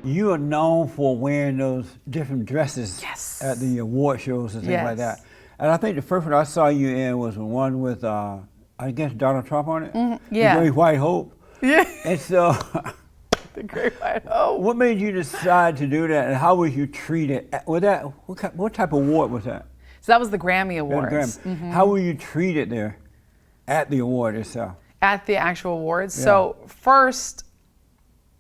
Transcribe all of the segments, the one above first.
You are known for wearing those different dresses Yes. at the award shows and things Yes. like that. And I think the first one I saw you in was the one with, I guess, Donald Trump on it? Yeah. The Great White Hope. Yeah. And so, The Great White Hope. what made you decide to do that, and how was you treated? What type of award was that? So that was the Grammy The Awards. Grammy. How were you treated there at the award itself? At the actual awards. Yeah. So first,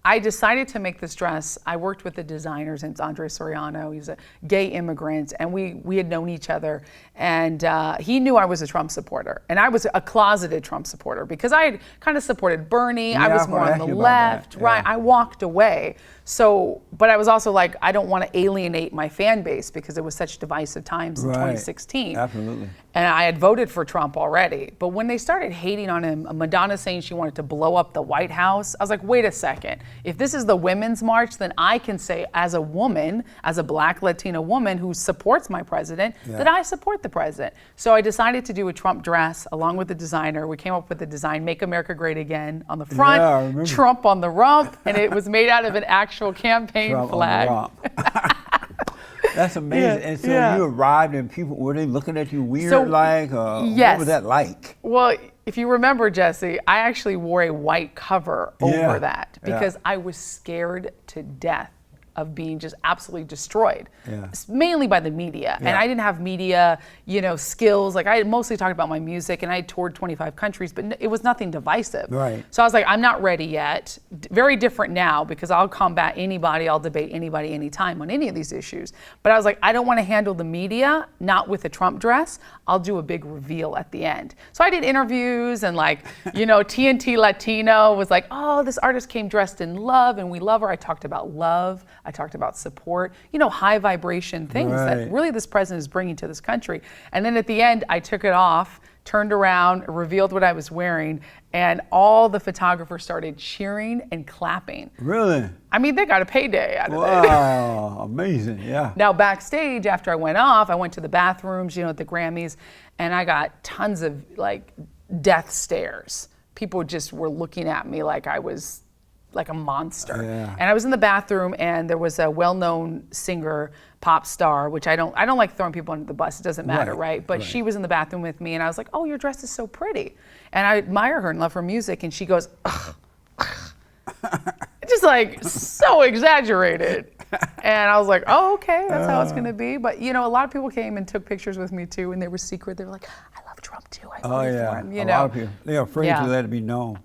I decided to make this dress. I worked with the designers, and it's Andre Soriano. He's a gay immigrant, and we had known each other. And he knew I was a Trump supporter, and I was a closeted Trump supporter because I had kind of supported Bernie. Yeah, I was I more wanna on ask the you about that. left, right? Yeah. I walked away. So, but I was also like, I don't want to alienate my fan base because it was such divisive times in Right. 2016. Absolutely. And I had voted for Trump already. But when they started hating on him, Madonna saying she wanted to blow up the White House, I was like, wait a second. If this is the Women's March, then I can say as a woman, as a Black Latina woman who supports my president, that I support the president. So I decided to do a Trump dress along with the designer. We came up with the design, Make America Great Again on the front, Yeah, I remember. Trump on the rump, and it was made out of an actual campaign Trump flag. on the romp. That's amazing. Yeah, And so yeah. you arrived and people, were they looking at you weird So, like? yes. What was that like? Well, if you remember, Jesse, I actually wore a white cover over Yeah, that yeah. because I was scared to death of being just absolutely destroyed, Yeah. mainly by the media. And Yeah. I didn't have media, skills. Like I had mostly talked about my music, and I had toured 25 countries, but it was nothing divisive. Right. So I was like, I'm not ready yet. Very different now because I'll combat anybody, I'll debate anybody anytime on any of these issues. But I was like, I don't want to handle the media, not with a Trump dress. I'll do a big reveal at the end. So I did interviews and TNT Latino was like, oh, this artist came dressed in love and we love her. I talked about love. I talked about support, high vibration things that Right. really this president is bringing to this country. And then at the end, I took it off, turned around, revealed what I was wearing, and all the photographers started cheering and clapping. Really? I mean, they got a payday out of it. Wow, amazing, yeah. Now backstage, after I went off, I went to the bathrooms, at the Grammys, and I got tons of death stares. People just were looking at me like I was like a monster. Yeah. And I was in the bathroom, and there was a well-known singer, pop star, which I don't like throwing people under the bus. It doesn't matter, right? But she was in the bathroom with me, and I was like, "Oh, your dress is so pretty," and I admire her and love her music. And she goes, "Ugh." Just so exaggerated. And I was like, oh, okay, that's how it's gonna be. But a lot of people came and took pictures with me too, and they were secret. They were like, I love Trump too. I voted for him. A lot of people, they're afraid Yeah. to let it be known.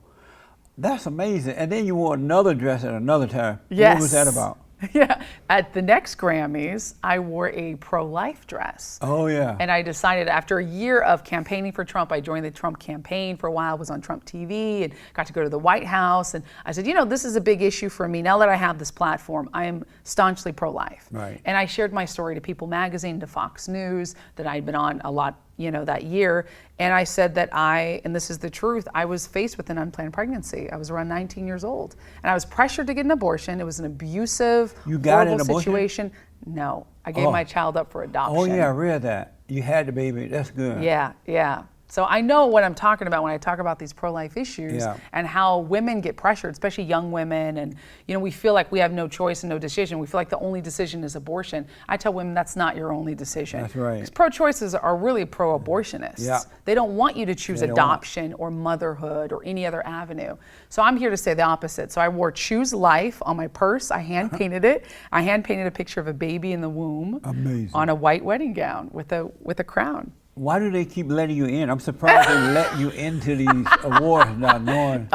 That's amazing. And then you wore another dress at another time. Yes. What was that about? Yeah. At the next Grammys, I wore a pro-life dress. Oh, yeah. And I decided after a year of campaigning for Trump, I joined the Trump campaign for a while, was on Trump TV and got to go to the White House. And I said, this is a big issue for me. Now that I have this platform, I am staunchly pro-life. Right. And I shared my story to People Magazine, to Fox News, that I'd been on a lot, that year. And I said that and this is the truth, I was faced with an unplanned pregnancy. I was around 19 years old. And I was pressured to get an abortion. It was an abusive, You got horrible an abortion? situation. No, I gave my child up for adoption. Oh, yeah, I read that. You had the baby. That's good. Yeah, yeah. So I know what I'm talking about when I talk about these pro-life issues Yeah. and how women get pressured, especially young women. And, we feel like we have no choice and no decision. We feel like the only decision is abortion. I tell women that's not your only decision. That's right. Because pro-choicers are really pro-abortionists. Yeah. They don't want you to choose They don't. adoption or motherhood or any other avenue. So I'm here to say the opposite. So I wore Choose Life on my purse. I hand-painted it. I hand-painted a picture of a baby in the womb. Amazing. On a white wedding gown with a crown. Why do they keep letting you in? I'm surprised they let you into these awards not knowing.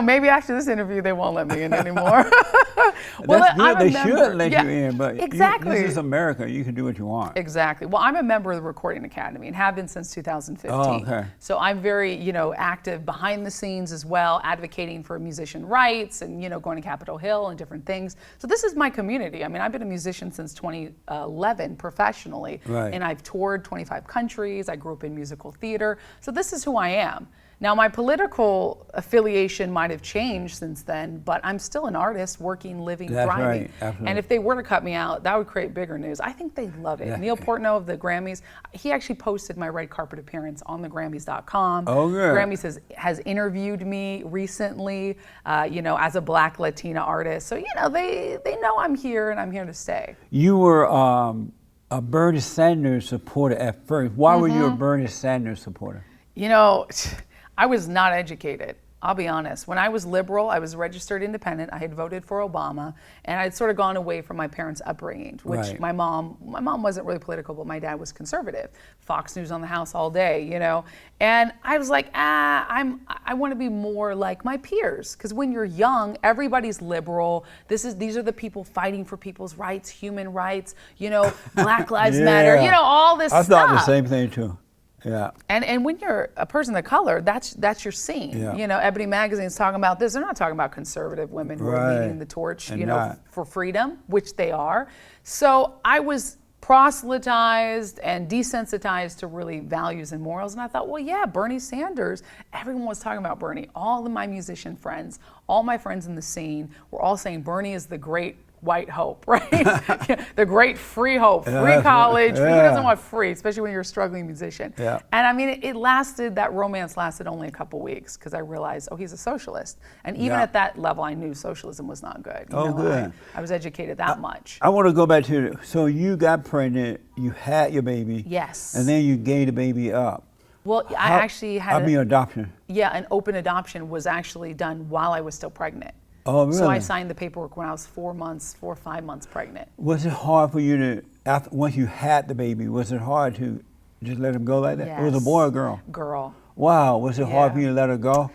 Maybe after this interview they won't let me in anymore. That's good. I'm a They member. should let Yeah, you in, but exactly. this is America. You can do what you want. Exactly. Well, I'm a member of the Recording Academy and have been since 2015. Oh, okay. So I'm very, active behind the scenes as well, advocating for musician rights and, going to Capitol Hill and different things. So this is my community. I mean, I've been a musician since 2011 professionally, Right. and I've toured 25 countries. I grew up in musical theater. So this is who I am. Now, my political affiliation might have changed since then, but I'm still an artist, working, living, That's thriving. right, absolutely. And if they were to cut me out, that would create bigger news. I think they love it. Yeah. Neil Portnow of the Grammys, he actually posted my red carpet appearance on thegrammys.com. Oh, good. Grammys has interviewed me recently, as a Black Latina artist. So, they know I'm here and I'm here to stay. You were a Bernie Sanders supporter at first. Why were you a Bernie Sanders supporter? I was not educated. I'll be honest. When I was liberal, I was registered independent. I had voted for Obama, and I'd sort of gone away from my parents' upbringing, which Right. my mom wasn't really political, but my dad was conservative. Fox News on the house all day, And I was like, I want to be more like my peers, because when you're young, everybody's liberal. These are the people fighting for people's rights, human rights, Black Lives Matter, all this I stuff. thought the same thing too. Yeah. And when you're a person of color, that's your scene. Yeah. Ebony Magazine's talking about this. They're not talking about conservative women who are leading the torch, for freedom, which they are. So I was proselytized and desensitized to really values and morals. And I thought, well, yeah, Bernie Sanders, everyone was talking about Bernie. All of my musician friends, all my friends in the scene were all saying Bernie is the great white hope, right? The great free hope, free college. Who doesn't want free, especially when you're a struggling musician? Yeah. And I mean, that romance lasted only a couple weeks because I realized, he's a socialist. And even at that level, I knew socialism was not good. Good. I was educated that much. I want to go back to, so you got pregnant, you had your baby. Yes. And then you gave the baby up. Well, I actually had adoption. Yeah, an open adoption was actually done while I was still pregnant. Oh, really? So I signed the paperwork when I was 4 or 5 months pregnant. Was it hard for you once you had the baby, was it hard to just let him go like that? Yes. It was a boy or girl? Girl. Wow, was it hard for you to let her go?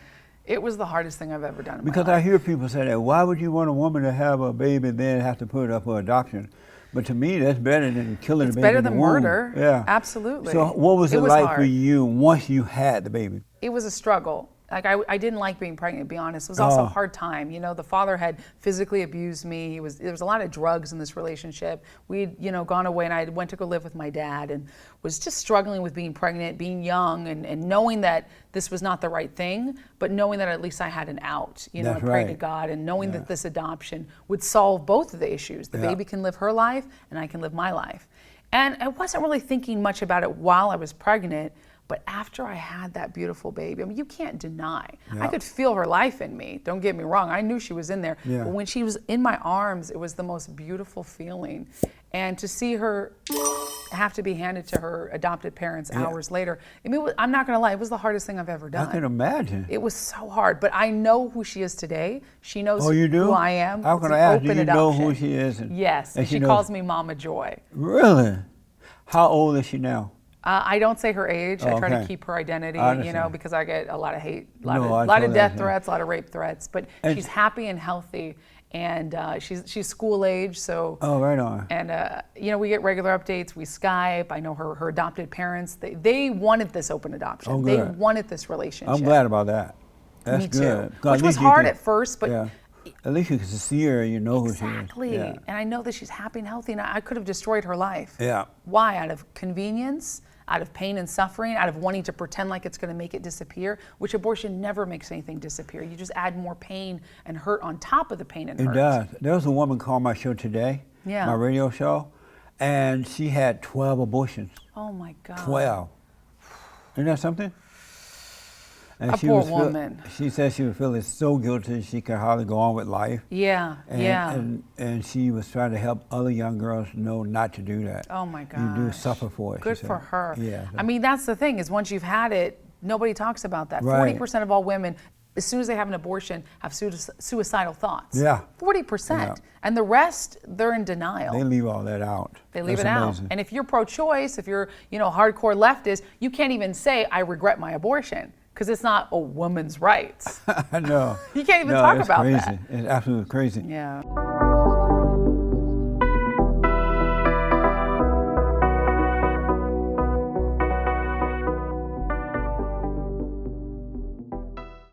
It was the hardest thing I've ever done in my Because life. I hear people say that, why would you want a woman to have a baby and then have to put it up for adoption? But to me, that's better than killing the baby. It's better in the than womb. murder. Yeah. Absolutely. So what was it like hard for you once you had the baby? It was a struggle. Like I didn't like being pregnant, to be honest. It was also a hard time. The father had physically abused me. There was a lot of drugs in this relationship. We'd, gone away, and I went to go live with my dad and was just struggling with being pregnant, being young, and knowing that this was not the right thing, but knowing that at least I had an out. I That's prayed to right. God, and knowing that this adoption would solve both of the issues. The baby can live her life, and I can live my life. And I wasn't really thinking much about it while I was pregnant. But after I had that beautiful baby, I mean, you can't deny. I could feel her life in me. Don't get me wrong. I knew she was in there. Yeah. But when she was in my arms, it was the most beautiful feeling. And to see her have to be handed to her adopted parents hours later, I mean, I'm not going to lie, it was the hardest thing I've ever done. I can imagine. It was so hard. But I know who she is today. She knows you do? who I am. How It's can an I ask? Do open you know adoption. who she is? Yes. And she knows- calls me Mama Joy. Really? How old is she now? I don't say her age. I try to Okay. keep her identity, I understand. because I get a lot of hate, a lot No, I of death totally understand. threats, a lot of rape threats. But she's happy and healthy, and she's school age. So Oh, right on. and we get regular updates. We Skype. I know her adopted parents. They wanted this open adoption. Oh, they good. wanted this relationship. I'm glad about that. That's Me too. good. 'Cause Which at was least you hard can- at first, but yeah. At least you can see her and you know who she is. exactly. Yeah. And I know that she's happy and healthy. And I could have destroyed her life. Yeah. Why? Out of convenience, out of pain and suffering, out of wanting to pretend like it's going to make it disappear, which abortion never makes anything disappear. You just add more pain and hurt on top of the pain and It hurt. does. There was a woman called my show today, Yeah. my radio show, and she had 12 abortions. Oh my God. 12. Isn't that something? And A poor woman. She said she was feeling so guilty she could hardly go on with life. Yeah, And she was trying to help other young girls know not to do that. Oh my God. You do suffer for it. Good she said. for her. Yeah. I mean, that's the thing is once you've had it, nobody talks about that. Right. 40% of all women, as soon as they have an abortion, have suicidal thoughts. Yeah. 40%. Yeah. And the rest, they're in denial. They leave all that out. They leave That's it amazing. out. And if you're pro-choice, if you're, hardcore leftist, you can't even say, I regret my abortion, because it's not a woman's rights. I know. You can't even talk it's about crazy. that. It's absolutely crazy. Yeah.